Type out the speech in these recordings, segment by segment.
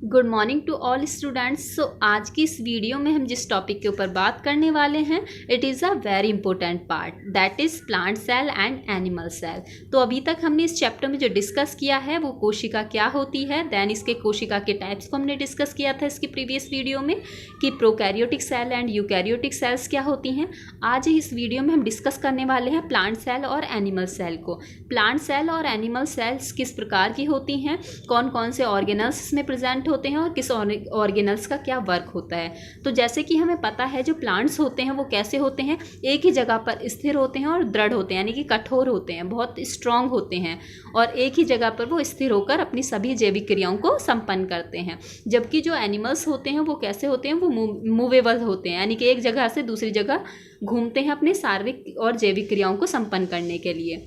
Good morning to all students. So आज की इस वीडियो में हम जिस टॉपिक के ऊपर बात करने वाले हैं it is a very important part that is plant cell and animal cell. तो अभी तक हमने इस चैप्टर में जो डिस्कस किया है वो कोशिका क्या होती है, देन इसके कोशिका के टाइप्स को हमने डिस्कस किया था इसकी प्रीवियस वीडियो में कि prokaryotic cell and eukaryotic cells क्या होती हैं। आज इस वीडियो में हम डिस्कस करने वाले हैं प्लांट सेल और एनिमल सेल को। प्लांट सेल और एनिमल सेल्स किस प्रकार की होती हैं, कौन कौन से ऑर्गेनल्स इसमें प्रेजेंट होते हैं और किस ऑर्गेनल्स का क्या वर्क होता है। तो जैसे कि हमें पता है जो प्लांट्स होते हैं वो कैसे होते हैं, एक ही जगह पर स्थिर होते हैं और दृढ़ होते हैं, यानी कि कठोर होते हैं, बहुत स्ट्रांग होते हैं और एक ही जगह पर वो स्थिर होकर अपनी सभी जैविक क्रियाओं को संपन्न करते हैं। जबकि जो एनिमल्स होते हैं वो कैसे होते हैं, वो मूवेबल होते हैं, यानी कि एक जगह से दूसरी जगह घूमते हैं अपनी शारीरिक और जैविक क्रियाओं को संपन्न करने के लिए।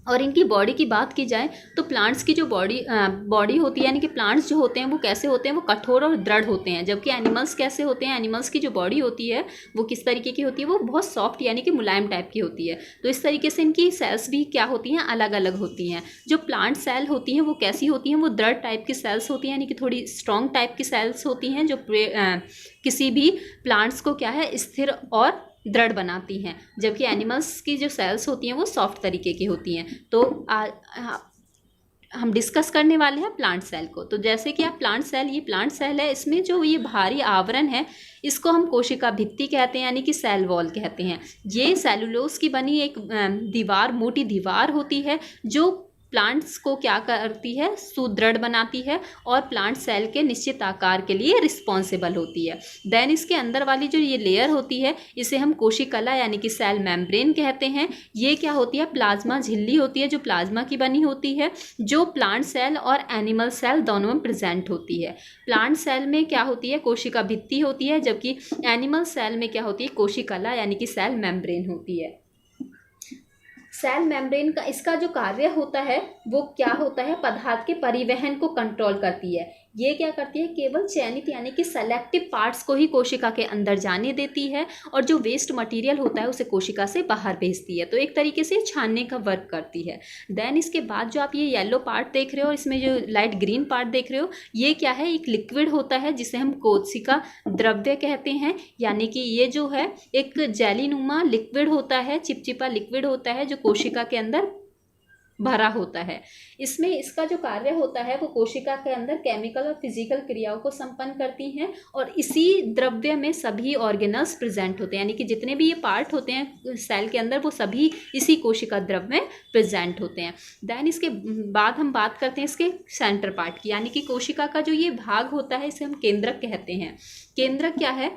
और इनकी बॉडी की बात की जाए तो प्लांट्स की जो बॉडी होती है, यानी कि प्लांट्स जो होते हैं वो कैसे होते हैं, वो कठोर और दृढ़ होते हैं। जबकि एनिमल्स कैसे होते हैं, एनिमल्स की जो बॉडी होती है वो किस तरीके की होती है, वो बहुत सॉफ्ट यानी कि मुलायम टाइप की होती है। तो इस तरीके से इनकी सेल्स भी क्या होती हैं, अलग अलग होती हैं। जो प्लांट सेल होती हैं वो कैसी होती हैं, वो दृढ़ टाइप की सेल्स होती हैं, यानी कि थोड़ी स्ट्रॉन्ग टाइप की सेल्स होती हैं जो किसी भी प्लांट्स को क्या है स्थिर और दृढ़ बनाती हैं। जबकि एनिमल्स की जो सेल्स होती हैं वो सॉफ्ट तरीके की होती हैं। तो हम डिस्कस करने वाले हैं प्लांट सेल को। तो जैसे कि आप प्लांट सेल, ये प्लांट सेल है, इसमें जो ये भारी आवरण है इसको हम कोशिका भित्ति कहते हैं, यानी कि सेल वॉल कहते हैं। ये सेलुलोज की बनी एक दीवार, मोटी दीवार होती है जो प्लांट्स को क्या करती है, सुदृढ़ बनाती है और प्लांट सेल के निश्चित आकार के लिए रिस्पॉन्सिबल होती है। देन इसके अंदर वाली जो ये लेयर होती है इसे हम कोशिकला यानी कि सेल मेम्ब्रेन कहते हैं। ये क्या होती है, प्लाज्मा झिल्ली होती है जो प्लाज्मा की बनी होती है, जो प्लांट सेल और एनिमल सेल दोनों में प्रेजेंट होती है। प्लांट सेल में क्या होती है, कोशिका भित्ति होती है, जबकि एनिमल सेल में क्या होती है, कोशिकला यानी कि सेल मेम्ब्रेन होती है। सेल मेम्ब्रेन का इसका जो कार्य होता है वो क्या होता है, पदार्थ के परिवहन को कंट्रोल करती है। ये क्या करती है, केवल चयनित यानी कि सेलेक्टिव पार्ट्स को ही कोशिका के अंदर जाने देती है और जो वेस्ट मटेरियल होता है उसे कोशिका से बाहर भेजती है। तो एक तरीके से छानने का वर्क करती है। देन इसके बाद जो आप ये येलो पार्ट देख रहे हो, इसमें जो लाइट ग्रीन पार्ट देख रहे हो, ये क्या है, एक लिक्विड होता है जिसे हम कोशिका द्रव्य कहते हैं। यानी कि ये जो है एक जेलीनुमा लिक्विड होता है, चिपचिपा लिक्विड होता है जो कोशिका के अंदर भरा होता है। इसमें इसका जो कार्य होता है वो कोशिका के अंदर केमिकल और फिजिकल क्रियाओं को संपन्न करती हैं और इसी द्रव्य में सभी ऑर्गेनल्स प्रेजेंट होते हैं, यानी कि जितने भी ये पार्ट होते हैं सेल के अंदर वो सभी इसी कोशिका द्रव्य में प्रेजेंट होते हैं। देन इसके बाद हम बात करते हैं इसके सेंटर पार्ट की, यानी कि कोशिका का जो ये भाग होता है इसे हम केंद्रक कहते हैं। केंद्रक क्या है,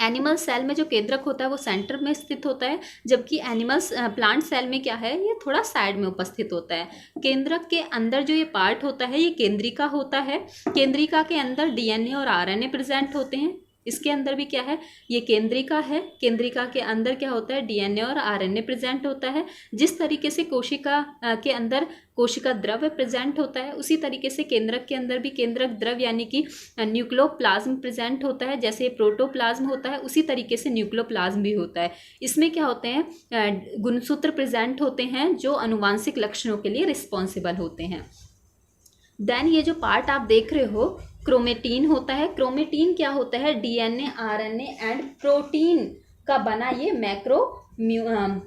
एनिमल सेल में जो केंद्रक होता है वो सेंटर में स्थित होता है, जबकि प्लांट सेल में क्या है, ये थोड़ा साइड में उपस्थित होता है। केंद्रक के अंदर जो ये पार्ट होता है ये केंद्रिका होता है। केंद्रिका के अंदर डीएनए और आरएनए प्रेजेंट होते हैं। इसके अंदर भी क्या है, ये केंद्रिका है, केंद्रिका के अंदर क्या होता है, डीएनए और आरएनए प्रेजेंट होता है। जिस तरीके से कोशिका के अंदर कोशिका द्रव्य प्रेजेंट होता है उसी तरीके से केंद्रक के अंदर भी केंद्रक द्रव्य यानी कि न्यूक्लियोप्लाज्म प्रेजेंट होता है। जैसे प्रोटोप्लाज्म होता है उसी तरीके से न्यूक्लियोप्लाज्म भी होता है। इसमें क्या होते हैं, गुणसूत्र प्रेजेंट होते हैं जो अनुवांशिक लक्षणों के लिए रिस्पॉन्सिबल होते हैं। देन ये जो पार्ट आप देख रहे हो क्रोमेटीन होता है। क्रोमेटीन क्या होता है, डीएनए, आरएनए एंड प्रोटीन का बना ये मैक्रो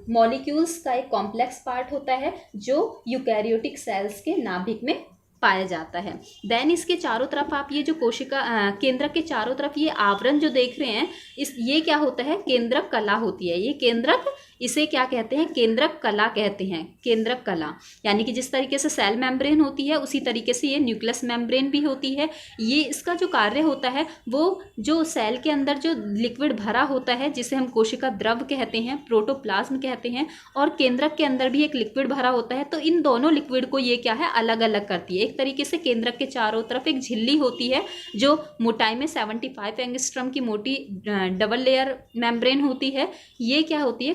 मॉलिक्यूल्स का एक कॉम्प्लेक्स पार्ट होता है जो यूकैरियोटिक सेल्स के नाभिक में पाया जाता है। देन इसके चारों तरफ आप ये जो कोशिका केंद्रक के चारों तरफ ये आवरण जो देख रहे हैं ये क्या होता है, केंद्रक कला होती है। ये केंद्रक, इसे क्या कहते हैं, केंद्रक कला कहते हैं। केंद्रक कला यानी कि जिस तरीके से सेल मेम्ब्रेन होती है उसी तरीके से ये न्यूक्लियस मेम्ब्रेन भी होती है। ये इसका जो कार्य होता है वो जो सेल के अंदर जो लिक्विड भरा होता है जिसे हम कोशिका द्रव कहते हैं, प्रोटोप्लाज्म कहते हैं, और केंद्रक के अंदर भी एक लिक्विड भरा होता है। तो इन दोनों लिक्विड को ये क्या है, अलग अलग करती है। एक तरीके से केंद्रक के चारों तरफ एक झिल्ली होती है जो मोटाई में 75 एंगस्ट्रम की मोटी डबल लेयर मेम्ब्रेन होती है। ये क्या होती है,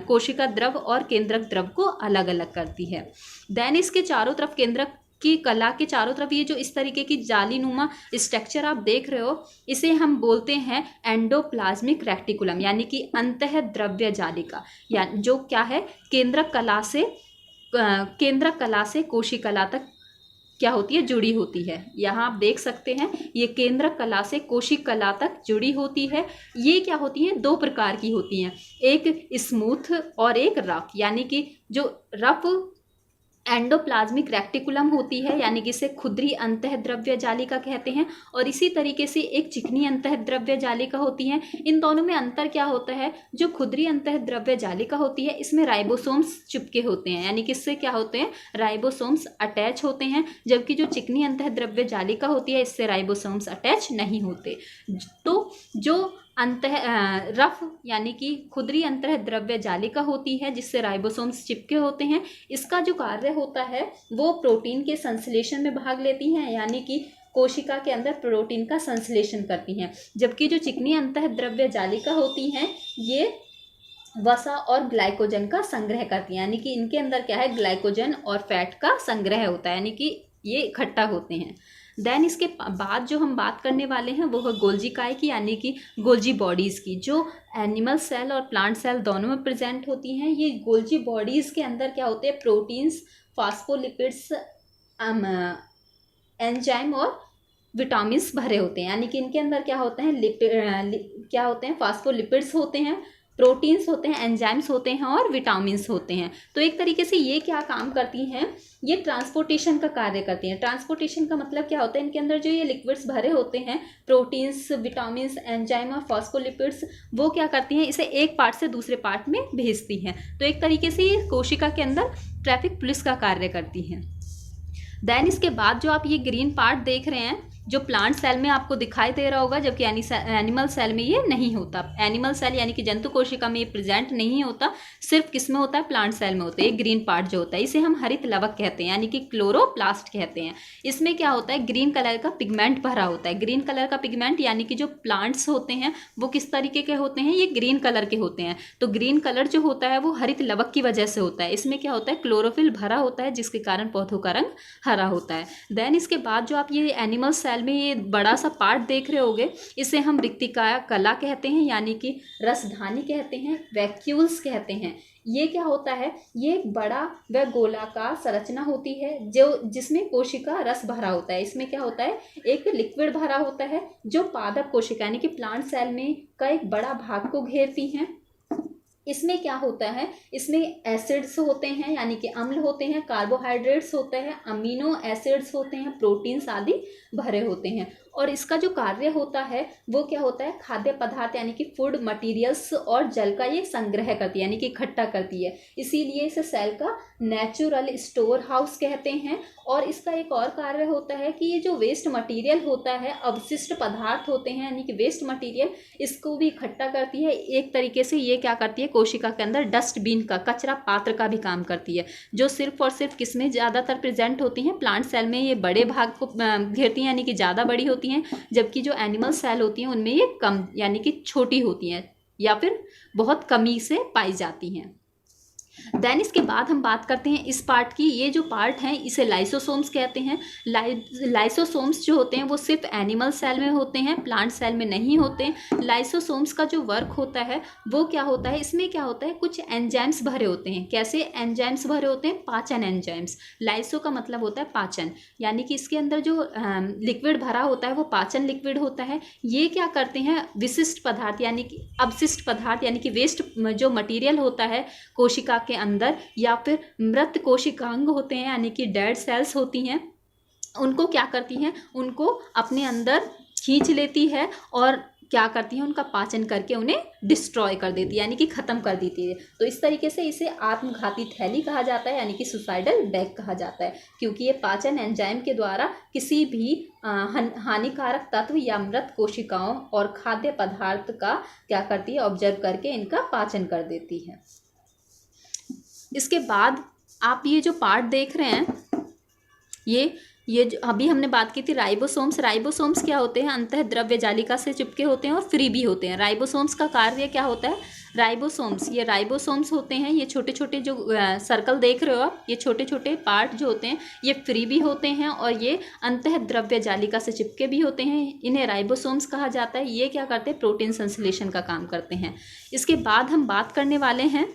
कोशिका द्रव और केंद्रक द्रव को अलग अलग करती है। देन इसके चारों तरफ केंद्रक की कला के चारों तरफ ये जो इस तरीके की जालीनुमा स्ट्रक्चर आप देख रहे हो इसे हम बोलते हैं एंडोप्लाज्मिक रेक्टिकुलम, यानी कि अंतः द्रव्य जालिका, या जो क्या है केंद्रक कला से कोशिकला तक क्या होती है, जुड़ी होती है। यहाँ आप देख सकते हैं ये केंद्रक कला से कोशिक कला तक जुड़ी होती है। ये क्या होती है, दो प्रकार की होती हैं, एक स्मूथ और एक रफ। यानी कि जो रफ एंडोप्लाज्मिक रेक्टिकुलम होती है, यानी कि इसे खुरदरी अंतःद्रव्य जालिका कहते हैं, और इसी तरीके से एक चिकनी अंतःद्रव्य जालिका होती है। इन दोनों में अंतर क्या होता है, जो खुरदरी अंतःद्रव्य जालिका होती है इसमें राइबोसोम्स चिपके होते हैं, यानी कि इससे क्या होते हैं, राइबोसोम्स अटैच होते हैं, जबकि जो चिकनी अंतःद्रव्य जालिका होती है इससे राइबोसोम्स अटैच नहीं होते। तो जो रफ यानी कि खुरदरी अंतःद्रव्य जालिका होती है जिससे राइबोसोम्स चिपके होते हैं, इसका जो कार्य होता है वो प्रोटीन के संश्लेषण में भाग लेती हैं, यानी कि कोशिका के अंदर प्रोटीन का संश्लेषण करती हैं। जबकि जो चिकनी अंतःद्रव्य जालिका होती हैं ये वसा और ग्लाइकोजन का संग्रह करती हैं, यानी कि इनके अंदर क्या है, ग्लाइकोजन और फैट का संग्रह होता है, यानी कि ये इकट्ठा होते हैं। देन इसके बाद जो हम बात करने वाले हैं वो है गोल्जी काय की, यानी कि गोल्जी बॉडीज़ की, जो एनिमल सेल और प्लांट सेल दोनों में प्रेजेंट होती हैं। ये गोल्जी बॉडीज़ के अंदर क्या होते हैं, प्रोटीन्स, फास्फोलिपिड्स, एंजाइम और विटामिन्स भरे होते हैं, यानी कि इनके अंदर क्या होते हैं, क्या होते हैं, फास्फोलिपिड्स होते हैं, प्रोटीन्स होते हैं, एंजाइम्स होते हैं और विटामिन्स होते हैं। तो एक तरीके से ये क्या काम करती हैं, ये ट्रांसपोर्टेशन का कार्य करती हैं। ट्रांसपोर्टेशन का मतलब क्या होता है, इनके अंदर जो ये लिक्विड्स भरे होते हैं, प्रोटीन्स, विटामिन्स, एंजाइम और फास्फोलिपिड्स, वो क्या करती हैं, इसे एक पार्ट से दूसरे पार्ट में भेजती हैं। तो एक तरीके से ये कोशिका के अंदर ट्रैफिक पुलिस का कार्य करती हैं। देन इसके बाद जो आप ये ग्रीन पार्ट देख रहे हैं जो प्लांट सेल में आपको दिखाई दे रहा होगा, जबकि एनिमल सेल में ये नहीं होता। एनिमल सेल यानी कि जंतु कोशिका में ये प्रेजेंट नहीं होता, सिर्फ किस में होता है, प्लांट सेल में होता है। ये ग्रीन पार्ट जो होता है इसे हम हरित लवक कहते हैं, यानी कि क्लोरोप्लास्ट कहते हैं। इसमें क्या होता है, ग्रीन कलर का पिगमेंट भरा होता है। ग्रीन कलर का पिगमेंट यानी कि जो प्लांट्स होते हैं वो किस तरीके के होते हैं, ये ग्रीन कलर के होते हैं। तो ग्रीन कलर जो होता है वो हरित लवक की वजह से होता है। इसमें क्या होता है, क्लोरोफिल भरा होता है जिसके कारण पौधों का रंग हरा होता है। देन इसके बाद जो आप ये एनिमल सेल में ये बड़ा सा पार्ट देख रहे होगे, इसे हम रिक्तिका कला कहते हैं, यानी कि रसधानी कहते हैं, वैक्यूल्स कहते हैं। ये क्या होता है, ये एक बड़ा व गोलाकार संरचना होती है जो जिसमें कोशिका रस भरा होता है। इसमें क्या होता है, एक लिक्विड भरा होता है जो पादप कोशिका यानी कि प्लांट सेल में का एक बड़ा भाग को घेरती हैं। इसमें क्या होता है, इसमें एसिड्स होते हैं यानी कि अम्ल होते हैं, कार्बोहाइड्रेट्स होते हैं, अमीनो एसिड्स होते हैं, प्रोटीन्स आदि भरे होते हैं। और इसका जो कार्य होता है वो क्या होता है, खाद्य पदार्थ यानी कि फूड मटेरियल्स और जल का ये संग्रह करती है, यानी कि इकट्ठा करती है। इसीलिए इसे सेल का नेचुरल स्टोर हाउस कहते हैं। और इसका एक और कार्य होता है कि ये जो वेस्ट मटेरियल होता है, अवशिष्ट पदार्थ होते हैं यानी कि वेस्ट मटेरियल, इसको भी इकट्ठा करती है। एक तरीके से ये क्या करती है, कोशिका के अंदर डस्टबिन का, कचरा पात्र का भी काम करती है, जो सिर्फ और सिर्फ किसमें ज़्यादातर प्रेजेंट होती हैं, प्लांट सेल में ये बड़े भाग को घेरती हैं यानी कि ज़्यादा बड़ी होती हैं, जबकि जो एनिमल सेल होती हैं उनमें ये कम यानी कि छोटी होती हैं या फिर बहुत कमी से पाई जाती हैं। देन इसके बाद हम बात करते हैं इस पार्ट की। ये जो पार्ट है इसे लाइसोसोम्स कहते हैं। लाइसोसोम्स जो होते हैं वो सिर्फ एनिमल सेल में होते हैं, प्लांट सेल में नहीं होते। लाइसोसोम्स का जो वर्क होता है वो क्या होता है, इसमें क्या होता है, कुछ एंजाइम्स भरे होते हैं। कैसे एंजाइम्स भरे होते हैं, पाचन एंजाइम्स। लाइसो का मतलब होता है पाचन, यानी कि इसके अंदर जो लिक्विड भरा होता है वो पाचन लिक्विड होता है। ये क्या करते हैं, विशिष्ट पदार्थ यानी कि अवशिष्ट पदार्थ यानी कि वेस्ट जो मटीरियल होता है कोशिका के अंदर, या फिर मृत कोशिकांग होते हैं यानी कि डेड सेल्स होती हैं, उनको क्या करती हैं, उनको अपने अंदर खींच लेती है और क्या करती है, उनका पाचन करके उन्हें डिस्ट्रॉय कर देती है यानी कि ख़त्म कर देती है। तो इस तरीके से इसे आत्मघाती थैली कहा जाता है यानी कि सुसाइडल बैग कहा जाता है, क्योंकि ये पाचन एंजाइम के द्वारा किसी भी हानिकारक तत्व या मृत कोशिकाओं और खाद्य पदार्थ का क्या करती है, ऑब्जर्व करके इनका पाचन कर देती है। इसके बाद आप ये जो पार्ट देख रहे हैं, ये जो अभी हमने बात की थी राइबोसोम्स। राइबोसोम्स क्या होते हैं, अंतःद्रव्य जालिका से चिपके होते हैं और फ्री भी होते हैं। राइबोसोम्स का कार्य क्या होता है, ये राइबोसोम्स होते हैं, ये छोटे छोटे जो सर्कल देख रहे हो आप, ये छोटे छोटे पार्ट जो होते हैं ये फ्री भी होते हैं और ये अंतःद्रव्य जालिका से चिपके भी होते हैं। इन्हें राइबोसोम्स कहा जाता है। ये क्या करते हैं, प्रोटीन संश्लेषण का काम करते हैं। इसके बाद हम बात करने वाले हैं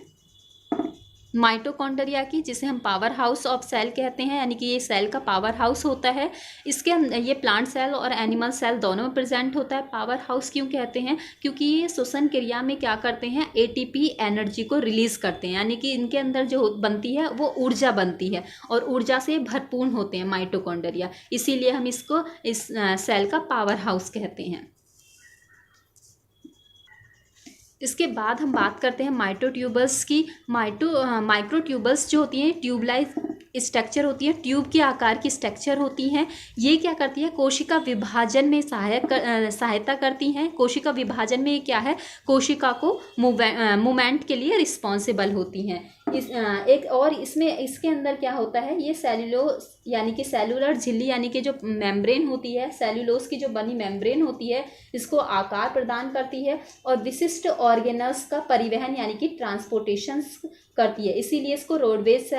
माइटोकॉन्ड्रिया की, जिसे हम पावर हाउस ऑफ सेल कहते हैं, यानी कि ये सेल का पावर हाउस होता है। इसके ये प्लांट सेल और एनिमल सेल दोनों में प्रेजेंट होता है। पावर हाउस क्यों कहते हैं? क्योंकि ये श्वसन क्रिया में क्या करते हैं, एटीपी एनर्जी को रिलीज करते हैं, यानी कि इनके अंदर जो बनती है वो ऊर्जा बनती है और ऊर्जा से भरपूर होते हैं माइटोकॉन्ड्रिया, इसीलिए हम इसको इस सेल का पावर हाउस कहते हैं। इसके बाद हम बात करते हैं माइक्रोट्यूबल्स की। माइक्रोट्यूबल्स जो होती हैं ट्यूबलाइज स्ट्रक्चर होती है, ट्यूब के आकार की स्ट्रक्चर होती हैं। ये क्या करती है, कोशिका विभाजन में सहायता करती हैं। कोशिका विभाजन में क्या है, कोशिका को मूवमेंट के लिए रिस्पॉन्सिबल होती हैं। एक और इसमें इसके अंदर क्या होता है, ये सेल्यूलोस यानी कि सेलुलर झिल्ली यानी कि जो मेम्ब्रेन होती है, सेल्यूलोस की जो बनी मेम्ब्रेन होती है, इसको आकार प्रदान करती है और विशिष्ट ऑर्गेनल्स का परिवहन यानी कि ट्रांसपोर्टेशन करती है। इसीलिए इसको रोडवेज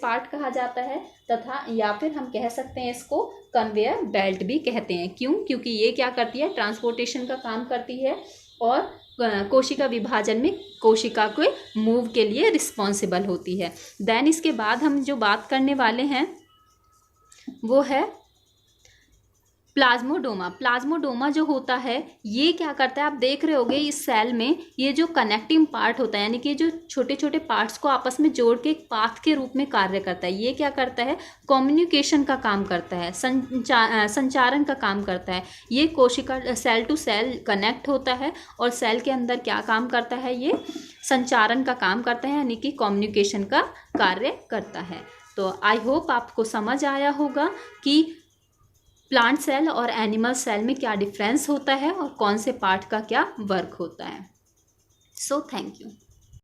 पार्ट कहा जाता है, तथा या फिर हम कह सकते हैं इसको कन्वेयर बेल्ट भी कहते हैं। क्यों? क्योंकि ये क्या करती है, ट्रांसपोर्टेशन का काम करती है और कोशिका विभाजन में कोशिका को मूव के लिए रिस्पॉन्सिबल होती है। देन इसके बाद हम जो बात करने वाले हैं वो है प्लाज्मोडोमा। प्लाज्मोडोमा जो होता है ये क्या करता है, आप देख रहे होगे इस सेल में ये जो कनेक्टिंग पार्ट होता है, यानी कि जो छोटे छोटे पार्ट्स को आपस में जोड़ के एक पाथ के रूप में कार्य करता है। ये क्या करता है, कम्युनिकेशन का काम करता है, संचारण का काम करता है। ये कोशिका सेल टू सेल कनेक्ट होता है और सेल के अंदर क्या काम करता है, ये संचारण का काम करता है, यानी कि कम्युनिकेशन का कार्य करता है। तो आई होप आपको समझ आया होगा कि प्लांट सेल और एनिमल सेल में क्या डिफरेंस होता है और कौन से पार्ट का क्या वर्क होता है। So thank you.